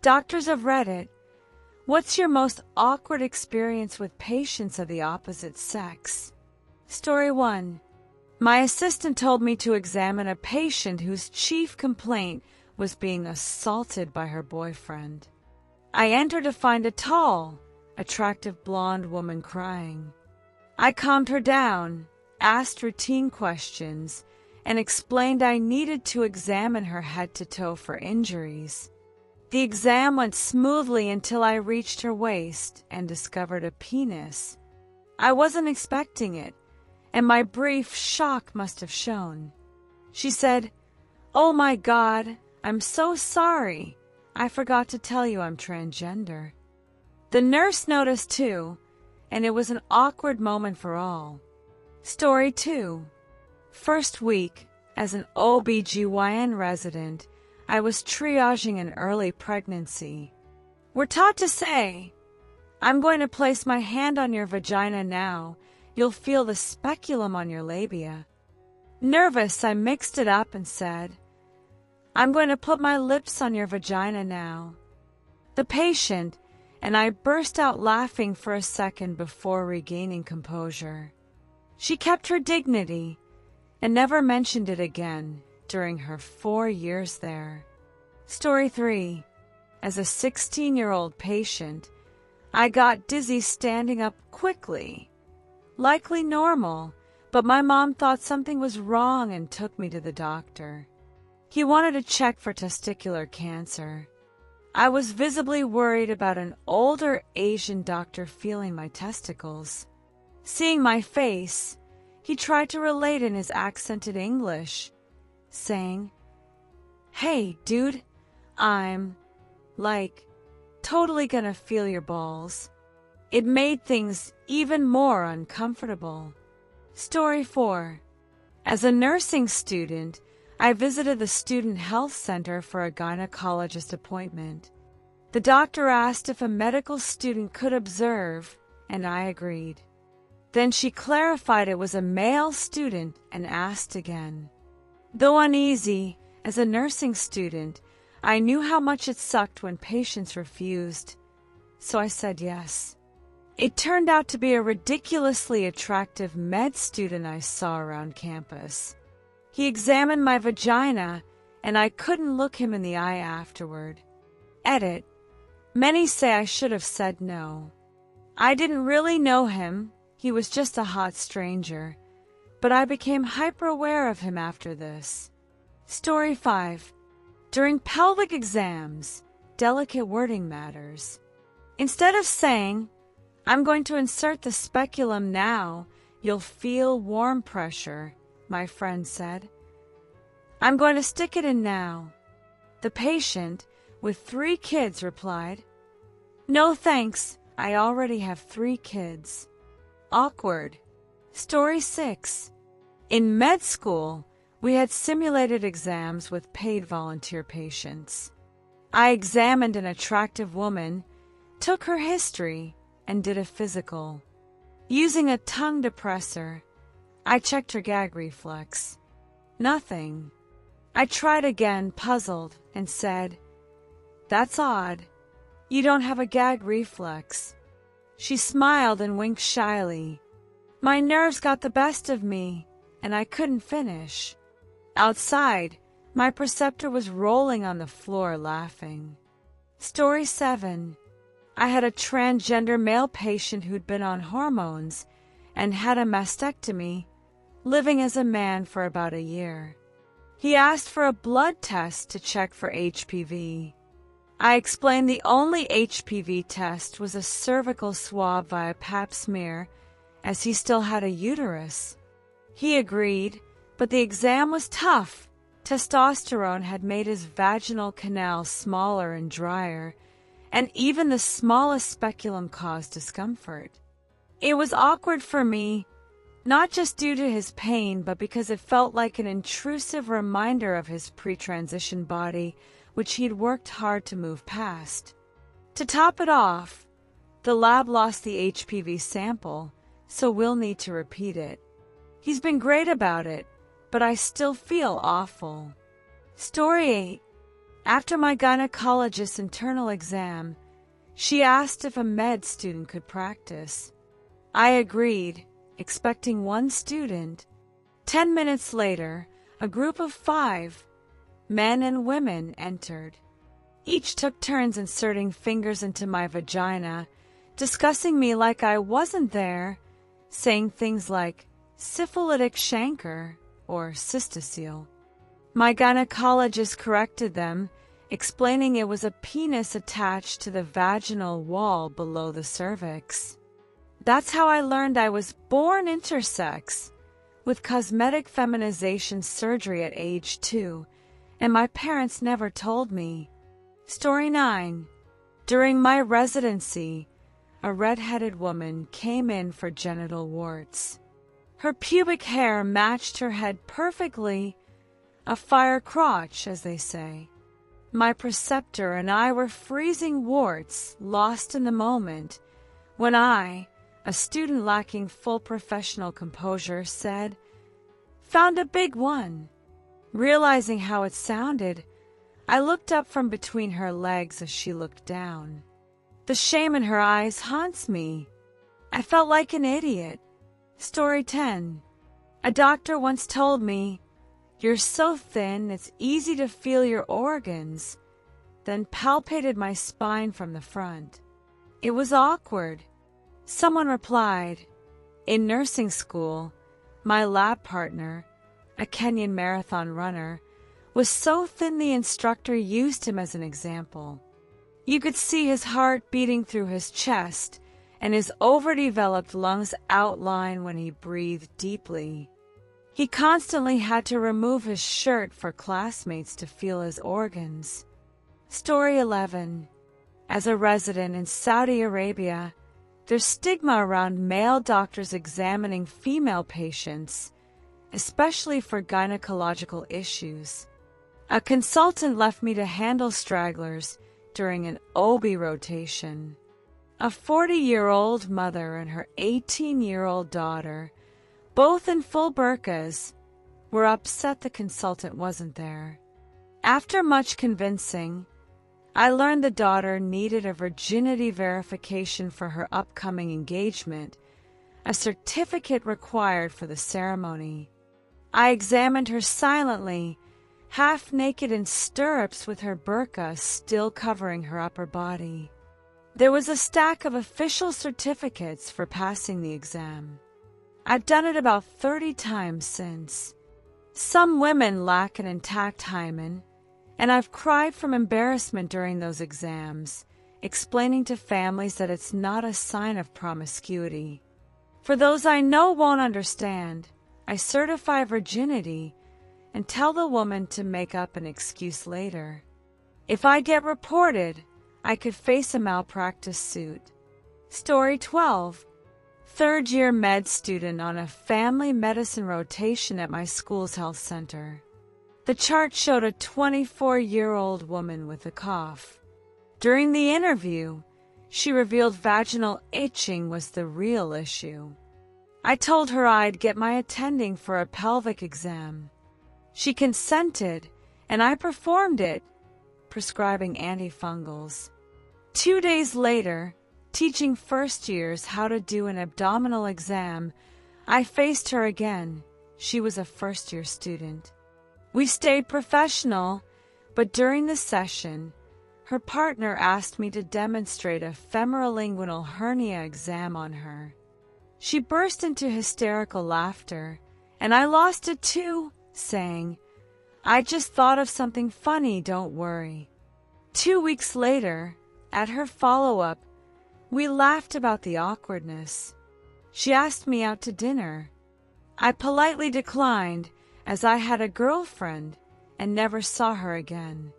Doctors of Reddit, what's your most awkward experience with patients of the opposite sex? Story 1. My assistant told me to examine a patient whose chief complaint was being assaulted by her boyfriend. I entered to find a tall, attractive blonde woman crying. I calmed her down, asked routine questions, and explained I needed to examine her head to toe for injuries. The exam went smoothly until I reached her waist and discovered a penis. I wasn't expecting it, and my brief shock must have shown. She said, "Oh my God, I'm so sorry. I forgot to tell you I'm transgender." The nurse noticed too, and it was an awkward moment for all. Story 2. First week, as an OB/GYN resident, I was triaging an early pregnancy. We're taught to say, "I'm going to place my hand on your vagina now. You'll feel the speculum on your labia." Nervous, I mixed it up and said, "I'm going to put my lips on your vagina now." The patient and I burst out laughing for a second before regaining composure. She kept her dignity and never mentioned it again during her 4 years there. Story 3. As a 16-year-old patient, I got dizzy standing up quickly. Likely normal, but my mom thought something was wrong and took me to the doctor. He wanted to check for testicular cancer. I was visibly worried about an older Asian doctor feeling my testicles. Seeing my face, he tried to relate in his accented English, saying, "Hey, dude, I'm, totally gonna feel your balls." It made things even more uncomfortable. Story 4. As a nursing student, I visited the student health center for a gynecologist appointment. The doctor asked if a medical student could observe, and I agreed. Then she clarified it was a male student and asked again. Though uneasy, as a nursing student, I knew how much it sucked when patients refused, so I said yes. It turned out to be a ridiculously attractive med student I saw around campus. He examined my vagina, and I couldn't look him in the eye afterward. Edit. Many say I should have said no. I didn't really know him, he was just a hot stranger, but I became hyper-aware of him after this. Story 5. During pelvic exams, delicate wording matters. Instead of saying, "I'm going to insert the speculum now, you'll feel warm pressure," my friend said, "I'm going to stick it in now." The patient, with 3 kids, replied, "No thanks, I already have 3 kids." Awkward. Story 6. In med school, we had simulated exams with paid volunteer patients. I examined an attractive woman, took her history, and did a physical. Using a tongue depressor, I checked her gag reflex. Nothing. I tried again, puzzled, and said, "That's odd. You don't have a gag reflex." She smiled and winked shyly. My nerves got the best of me, and I couldn't finish. Outside, my preceptor was rolling on the floor laughing. Story 7. I had a transgender male patient who'd been on hormones and had a mastectomy, living as a man for about a year. He asked for a blood test to check for HPV. I explained the only HPV test was a cervical swab via Pap smear, as he still had a uterus. He agreed, but the exam was tough. Testosterone had made his vaginal canal smaller and drier, and even the smallest speculum caused discomfort. It was awkward for me, not just due to his pain, but because it felt like an intrusive reminder of his pre-transition body, which he'd worked hard to move past. To top it off, the lab lost the HPV sample, so we'll need to repeat it. He's been great about it, but I still feel awful. Story 8. After my gynecologist's internal exam, she asked if a med student could practice. I agreed, expecting one student. 10 minutes later, a group of 5, men and women, entered. Each took turns inserting fingers into my vagina, discussing me like I wasn't there, saying things like syphilitic chancre or cystocele. My gynecologist corrected them, explaining it was a penis attached to the vaginal wall below the cervix. That's how I learned I was born intersex, with cosmetic feminization surgery at age 2, and my parents never told me. Story 9. During my residency, a red-headed woman came in for genital warts. Her pubic hair matched her head perfectly, a fire crotch, as they say. My preceptor and I were freezing warts, lost in the moment, when I, a student lacking full professional composure, said, "Found a big one." Realizing how it sounded, I looked up from between her legs as she looked down. The shame in her eyes haunts me. I felt like an idiot. Story 10. A doctor once told me, "You're so thin, it's easy to feel your organs," then palpated my spine from the front. It was awkward. Someone replied, "In nursing school, my lab partner, a Kenyan marathon runner, was so thin the instructor used him as an example. You could see his heart beating through his chest and his overdeveloped lungs outline when he breathed deeply. He constantly had to remove his shirt for classmates to feel his organs." Story 11. As a resident in Saudi Arabia, there's stigma around male doctors examining female patients, especially for gynecological issues. A consultant left me to handle stragglers during an OB rotation. A 40-year-old mother and her 18-year-old daughter, both in full burqas, were upset the consultant wasn't there. After much convincing, I learned the daughter needed a virginity verification for her upcoming engagement, a certificate required for the ceremony. I examined her silently, half naked in stirrups with her burqa still covering her upper body. There was a stack of official certificates for passing the exam. I've done it about 30 times since. Some women lack an intact hymen, and I've cried from embarrassment during those exams, explaining to families that it's not a sign of promiscuity. For those I know won't understand, I certify virginity and tell the woman to make up an excuse later. If I get reported, I could face a malpractice suit. Story 12. Third-year med student on a family medicine rotation at my school's health center. The chart showed a 24-year-old woman with a cough. During the interview, she revealed vaginal itching was the real issue. I told her I'd get my attending for a pelvic exam. She consented, and I performed it, prescribing antifungals. 2 days later, teaching first years how to do an abdominal exam, I faced her again. She was a first-year student. We stayed professional, but during the session, her partner asked me to demonstrate a femorolingual hernia exam on her. She burst into hysterical laughter, and I lost it too, saying, "I just thought of something funny, don't worry." 2 weeks later, at her follow-up, we laughed about the awkwardness. She asked me out to dinner. I politely declined, as I had a girlfriend and never saw her again.